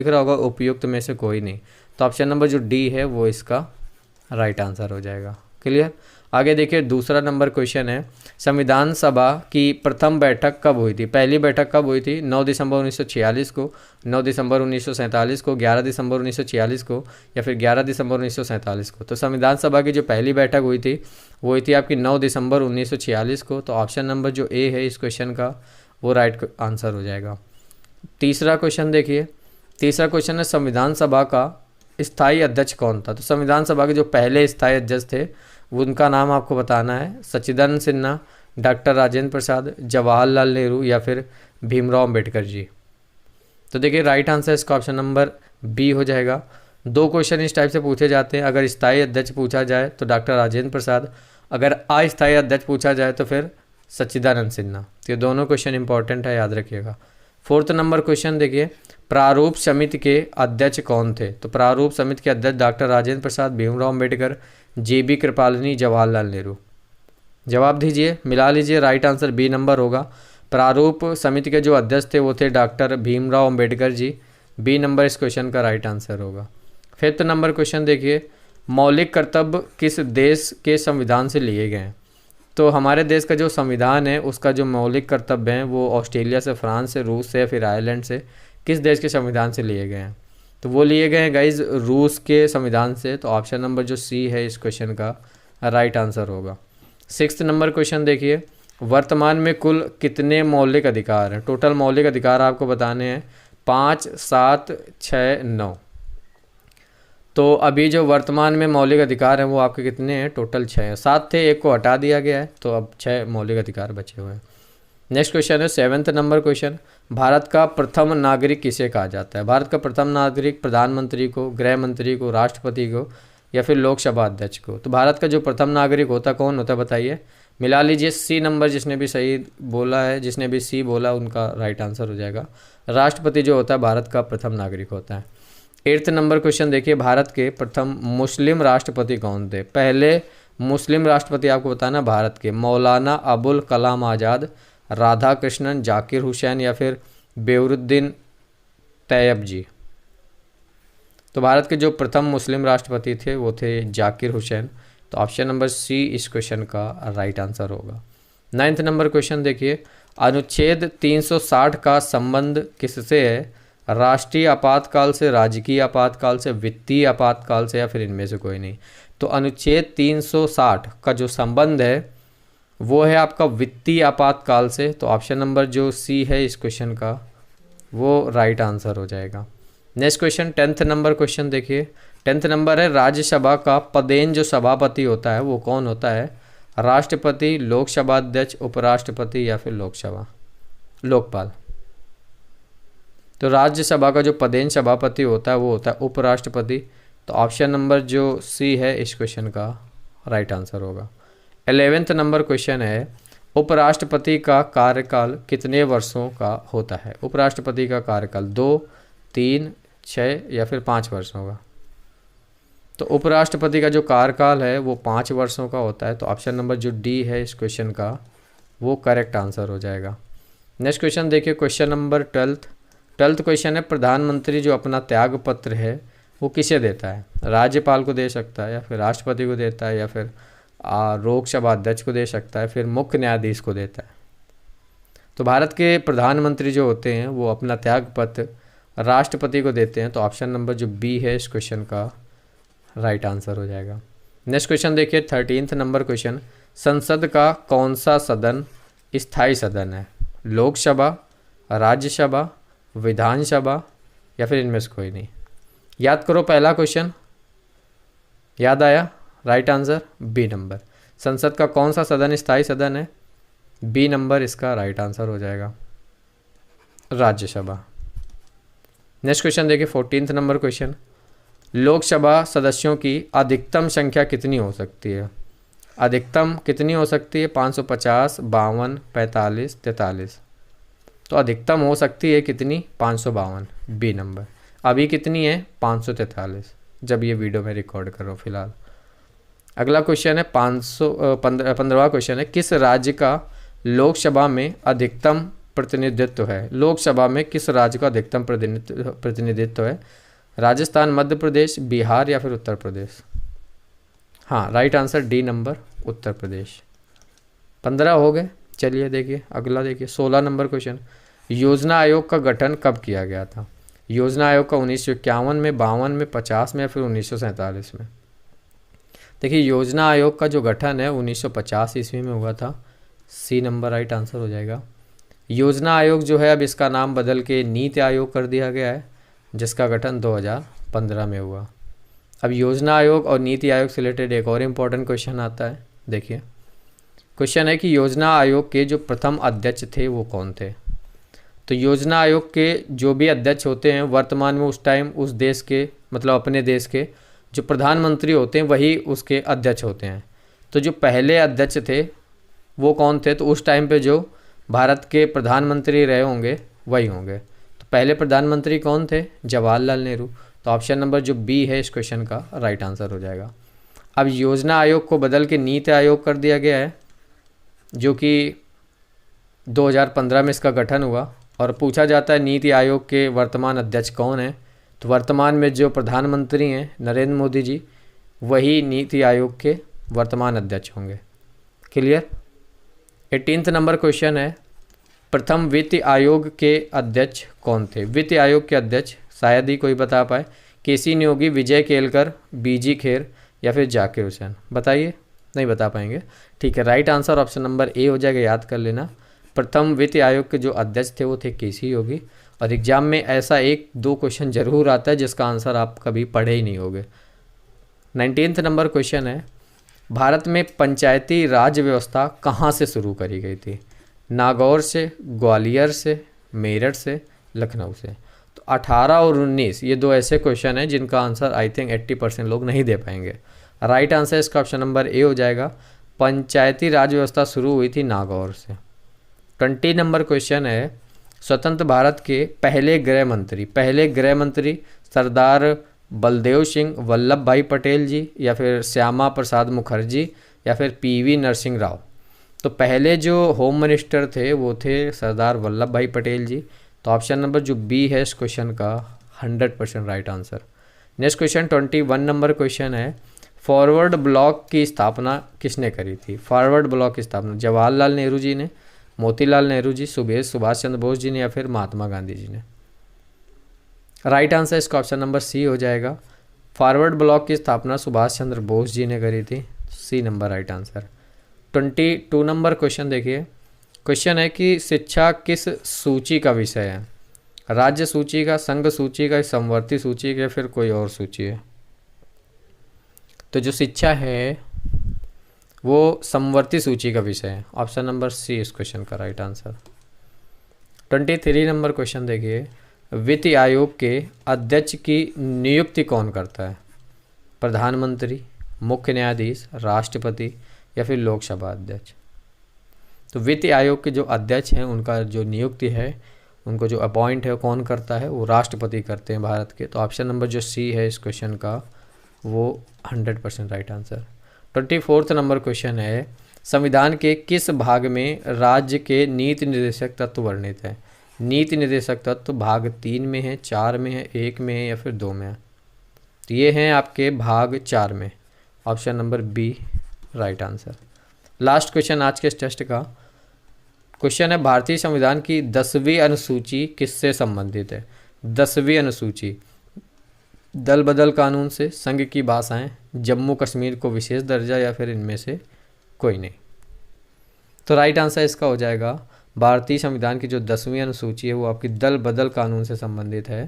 दिख रहा होगा उपयुक्त में से कोई नहीं, तो ऑप्शन नंबर जो डी है वो इसका राइट आंसर हो जाएगा। क्लियर। आगे देखिए दूसरा नंबर क्वेश्चन है, संविधान सभा की प्रथम बैठक कब हुई थी? पहली बैठक कब हुई थी? 9 दिसंबर 1946 को, 9 दिसंबर 1947 को, 11 दिसंबर 1946 को, या फिर 11 दिसंबर 1947 को। तो संविधान सभा की जो पहली बैठक हुई थी वो हुई थी आपकी 9 दिसंबर 1946 को। तो ऑप्शन नंबर जो ए है इस क्वेश्चन का वो राइट आंसर हो जाएगा। तीसरा क्वेश्चन देखिए, तीसरा क्वेश्चन है संविधान सभा का स्थायी अध्यक्ष कौन था? तो संविधान सभा के जो पहले स्थायी अध्यक्ष थे उनका नाम आपको बताना है। सच्चिदानंद सिन्हा, डॉक्टर राजेंद्र प्रसाद, जवाहरलाल नेहरू, या फिर भीमराव अंबेडकर जी। तो देखिए राइट आंसर इसका ऑप्शन नंबर बी हो जाएगा। 2 क्वेश्चन इस टाइप से पूछे जाते हैं, अगर स्थायी अध्यक्ष पूछा जाए तो डॉक्टर राजेंद्र प्रसाद, अगर अस्थायी अध्यक्ष पूछा जाए तो फिर सच्चिदानंद सिन्हा। तो ये दोनों क्वेश्चन इंपॉर्टेंट है, याद रखिएगा। 4th नंबर क्वेश्चन देखिए, प्रारूप समिति के अध्यक्ष कौन थे? तो प्रारूप समिति के अध्यक्ष डॉक्टर राजेंद्र प्रसाद, भीमराव अंबेडकर, JB कृपलानी, जवाहरलाल नेहरू। जवाब दीजिए, मिला लीजिए, राइट आंसर बी नंबर होगा। प्रारूप समिति के जो अध्यक्ष थे वो थे doctor Bhimrao Ambedkar ji. B number इस क्वेश्चन का राइट आंसर होगा। 5th नंबर क्वेश्चन देखिए, मौलिक कर्तव्य किस देश के संविधान से लिए गए हैं? तो हमारे देश का जो संविधान है उसका जो मौलिक कर्तव्य हैं वो ऑस्ट्रेलिया से, फ्रांस से, रूस से, फिर आयरलैंड से, किस देश के संविधान से लिए गए हैं? तो वो लिए गए हैं गाइज रूस के संविधान से। तो ऑप्शन नंबर जो सी है इस क्वेश्चन का राइट आंसर होगा। 6th नंबर क्वेश्चन देखिए, वर्तमान में कुल कितने मौलिक अधिकार हैं? टोटल मौलिक अधिकार आपको बताने हैं 5, 7, 6, 9। तो अभी जो वर्तमान में मौलिक अधिकार हैं वो आपके कितने हैं? टोटल 6 हैं। 7 थे, एक को हटा दिया गया है, तो अब 6 मौलिक अधिकार बचे हुए हैं। नेक्स्ट क्वेश्चन है 7th नंबर क्वेश्चन, भारत का प्रथम नागरिक किसे कहा जाता है? भारत का प्रथम नागरिक प्रधानमंत्री को, गृह मंत्री को, राष्ट्रपति को, या फिर लोकसभा अध्यक्ष को? तो भारत का जो प्रथम नागरिक होता कौन होता है बताइए? मिला लीजिए, सी नंबर जिसने भी सही बोला है, जिसने भी सी बोला उनका राइट आंसर हो जाएगा। राष्ट्रपति जो होता है भारत का प्रथम नागरिक होता है। 8th नंबर क्वेश्चन देखिए, भारत के प्रथम मुस्लिम राष्ट्रपति कौन थे? पहले मुस्लिम राष्ट्रपति आपको बताना भारत के, मौलाना अबुल कलाम आज़ाद, राधा कृष्णन, जाकिर हुसैन, या फिर बेरुद्दीन तैयब जी। तो भारत के जो प्रथम मुस्लिम राष्ट्रपति थे वो थे जाकिर हुसैन। तो ऑप्शन नंबर सी इस क्वेश्चन का राइट आंसर होगा। 9th नंबर क्वेश्चन देखिए, अनुच्छेद 360 का संबंध किससे है? राष्ट्रीय आपातकाल से, राजकीय आपातकाल से, वित्तीय आपातकाल से, या फिर इनमें से कोई नहीं? तो अनुच्छेद 360 का जो संबंध है वो है आपका वित्तीय आपातकाल से। तो ऑप्शन नंबर जो सी है इस क्वेश्चन का वो राइट आंसर हो जाएगा। Next question 10th number question देखिए, 10th नंबर है, राज्यसभा का पदेन जो सभापति होता है वो कौन होता है? राष्ट्रपति, लोकसभा अध्यक्ष, उपराष्ट्रपति, या फिर लोकपाल? तो राज्यसभा का जो पदेन सभापति होता है वो होता है उपराष्ट्रपति। तो ऑप्शन नंबर जो सी है इस क्वेश्चन का राइट आंसर होगा। 11th नंबर क्वेश्चन है, उपराष्ट्रपति का कार्यकाल कितने वर्षों का होता है? उपराष्ट्रपति का कार्यकाल 2, 3, 6 या फिर 5 वर्षों का? तो उपराष्ट्रपति का जो कार्यकाल है वो 5 वर्षों का होता है। तो ऑप्शन नंबर जो डी है इस क्वेश्चन का वो करेक्ट आंसर हो जाएगा। नेक्स्ट क्वेश्चन देखिए, क्वेश्चन नंबर 12th क्वेश्चन है, प्रधानमंत्री जो अपना त्याग पत्र है वो किसे देता है? राज्यपाल को दे सकता है, या फिर राष्ट्रपति को देता है, या फिर लोकसभा अध्यक्ष को दे सकता है, फिर मुख्य न्यायाधीश को देता है? तो भारत के प्रधानमंत्री जो होते हैं वो अपना त्याग पत्र राष्ट्रपति को देते हैं। तो ऑप्शन नंबर जो बी है इस क्वेश्चन का राइट आंसर हो जाएगा। नेक्स्ट क्वेश्चन देखिए 13th नंबर क्वेश्चन, संसद का कौन सा सदन स्थायी सदन है? लोकसभा, राज्यसभा, विधानसभा, या फिर इनमें से कोई नहीं? याद करो, पहला क्वेश्चन याद आया? Right answer B number. संसद का कौन सा सदन स्थायी सदन है? बी नंबर इसका राइट आंसर हो जाएगा, राज्यसभा। नेक्स्ट क्वेश्चन देखिए 14th नंबर क्वेश्चन, लोकसभा सदस्यों की अधिकतम संख्या कितनी हो सकती है? अधिकतम कितनी हो सकती है? 550, 52, 45, 43? तो अधिकतम हो सकती है कितनी? 552, बी नंबर। अभी कितनी है? 543, जब ये वीडियो मैं रिकॉर्ड कर रहा हूँ फिलहाल। अगला क्वेश्चन है 15वां क्वेश्चन है, किस राज्य का लोकसभा में अधिकतम प्रतिनिधित्व है? लोकसभा में किस राज्य का अधिकतम प्रतिनिधित्व है? राजस्थान, मध्य प्रदेश, बिहार या फिर उत्तर प्रदेश? हाँ, right answer D number, Uttar Pradesh. 15 हो गए। चलिए देखिए अगला, देखिए 16 नंबर क्वेश्चन। योजना आयोग का गठन कब किया गया था? योजना आयोग का 1951 में, 52 में, 50 में या फिर 1947 में? देखिए योजना आयोग का जो गठन है 1950 ईस्वी में हुआ था। सी नंबर राइट आंसर हो जाएगा। योजना आयोग जो है अब इसका नाम बदल के नीति आयोग कर दिया गया है, जिसका गठन 2015 में हुआ। अब योजना आयोग और नीति आयोग से रिलेटेड एक और इम्पॉर्टेंट क्वेश्चन आता है। देखिए क्वेश्चन है कि योजना आयोग के जो प्रथम अध्यक्ष थे वो कौन थे? तो योजना आयोग के जो भी अध्यक्ष होते हैं वर्तमान में उस टाइम उस देश के, मतलब अपने देश के जो प्रधानमंत्री होते हैं वही उसके अध्यक्ष होते हैं। तो जो पहले अध्यक्ष थे वो कौन थे? तो उस टाइम पे जो भारत के प्रधानमंत्री रहे होंगे वही होंगे। तो पहले प्रधानमंत्री कौन थे? जवाहरलाल नेहरू। तो ऑप्शन नंबर जो बी है इस क्वेश्चन का राइट आंसर हो जाएगा। अब योजना आयोग को बदल के नीति आयोग कर दिया गया है, जो कि 2015 में इसका गठन हुआ। और पूछा जाता है नीति आयोग के वर्तमान अध्यक्ष कौन है? तो वर्तमान में जो प्रधानमंत्री हैं नरेंद्र मोदी जी, वही नीति आयोग के वर्तमान अध्यक्ष होंगे। क्लियर? 18 नंबर क्वेश्चन है, प्रथम वित्त आयोग के अध्यक्ष कौन थे? वित्त आयोग के अध्यक्ष शायद ही कोई बता पाए। केसी नियोगी, विजय केलकर, बीजी खेर या फिर जाकिर हुसैन? बताइए, नहीं बता पाएंगे। ठीक है, right answer option number A हो जाएगा, याद कर लेना। प्रथम वित्त आयोग के जो अध्यक्ष थे वो थे केसी योगी। और एग्जाम में ऐसा 1-2 क्वेश्चन जरूर आता है जिसका आंसर आप कभी पढ़े ही नहीं होगे। 19 नंबर क्वेश्चन है, भारत में पंचायती राज व्यवस्था कहाँ से शुरू करी गई थी? नागौर से, ग्वालियर से, मेरठ से, लखनऊ से? तो 18 और 19 ये 2 ऐसे क्वेश्चन हैं जिनका आंसर आई थिंक 80% लोग नहीं दे पाएंगे। राइट आंसर इसका ऑप्शन नंबर ए हो जाएगा। पंचायती राज व्यवस्था शुरू हुई थी नागौर से। 20 नंबर क्वेश्चन है, स्वतंत्र भारत के पहले गृह मंत्री सरदार बलदेव सिंह वल्लभ भाई पटेल जी या फिर श्यामा प्रसाद मुखर्जी या फिर पीवी नरसिंह राव? तो पहले जो होम मिनिस्टर थे वो थे सरदार वल्लभ भाई पटेल जी। तो ऑप्शन नंबर जो बी है इस क्वेश्चन का 100% right answer. Next question 21 number question है, फॉरवर्ड ब्लॉक की स्थापना किसने करी थी? फॉरवर्ड ब्लॉक की स्थापना जवाहरलाल नेहरू जी ने, मोतीलाल नेहरू जी, सुभाष चंद्र बोस जी ने या फिर महात्मा गांधी जी ने? राइट आंसर इसका ऑप्शन नंबर सी हो जाएगा। फॉरवर्ड ब्लॉक की स्थापना सुभाष चंद्र बोस जी ने करी थी। C number right answer. 22 number question देखिए, क्वेश्चन है कि शिक्षा किस सूची का विषय है? राज्य सूची का, संघ सूची का, समवर्ती सूची का या फिर कोई और सूची है? तो जो शिक्षा है वो समवर्ती सूची का विषय है। ऑप्शन नंबर सी इस क्वेश्चन का राइट आंसर। 23 नंबर क्वेश्चन देखिए, वित्त आयोग के अध्यक्ष की नियुक्ति कौन करता है? प्रधानमंत्री, मुख्य न्यायाधीश, राष्ट्रपति या फिर लोकसभा अध्यक्ष? तो वित्त आयोग के जो अध्यक्ष हैं उनका जो नियुक्ति है, उनको जो अपॉइंट है कौन करता है? वो राष्ट्रपति करते हैं भारत के। तो ऑप्शन नंबर जो सी है इस क्वेश्चन का वो 100% राइट आंसर। 24 नंबर क्वेश्चन है, संविधान के किस भाग में राज्य के नीति निर्देशक तत्व वर्णित है? नीति निर्देशक तत्व भाग 3 में है, 4 में है, 1 में है या फिर 2 में है? तो ये हैं आपके भाग 4 में। Option number B right answer. Last question आज के इस टेस्ट का क्वेश्चन है, भारतीय संविधान की 10वीं अनुसूची किससे संबंधित है? 10वीं अनुसूची दल बदल कानून से, संघ की भाषाएं, जम्मू कश्मीर को विशेष दर्जा या फिर इनमें से कोई नहीं? तो राइट आंसर इसका हो जाएगा, भारतीय संविधान की जो 10वीं अनुसूची है वो आपकी दल बदल कानून से संबंधित है।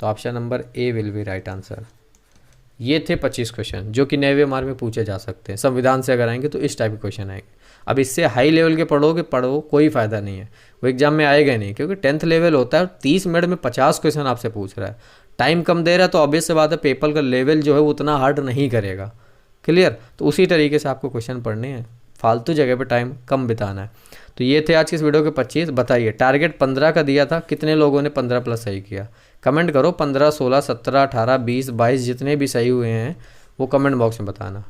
तो option number A will be right answer. ये थे 25 क्वेश्चन जो कि 9वें मार्क में पूछे जा सकते हैं। संविधान से अगर आएंगे तो इस टाइप के क्वेश्चन आएंगे। अब इससे हाई लेवल के पढ़ो कोई फ़ायदा नहीं है, वो एग्जाम में आएगा नहीं, क्योंकि 10th लेवल होता है। 30 मिनट में 50 क्वेश्चन आपसे पूछ रहा है, टाइम कम दे रहा है, तो ऑब्वियस से बात है पेपर का लेवल जो है वो उतना हार्ड नहीं करेगा। क्लियर? तो उसी तरीके से आपको क्वेश्चन पढ़ने हैं, फालतू जगह पे टाइम कम बिताना है। तो ये थे आज की इस वीडियो के 25। बताइए टारगेट 15 का दिया था, कितने लोगों ने 15+ सही किया? कमेंट करो। 15, 16, 17, 18, 20, 22 जितने भी सही हुए हैं वो कमेंट बॉक्स में बताना।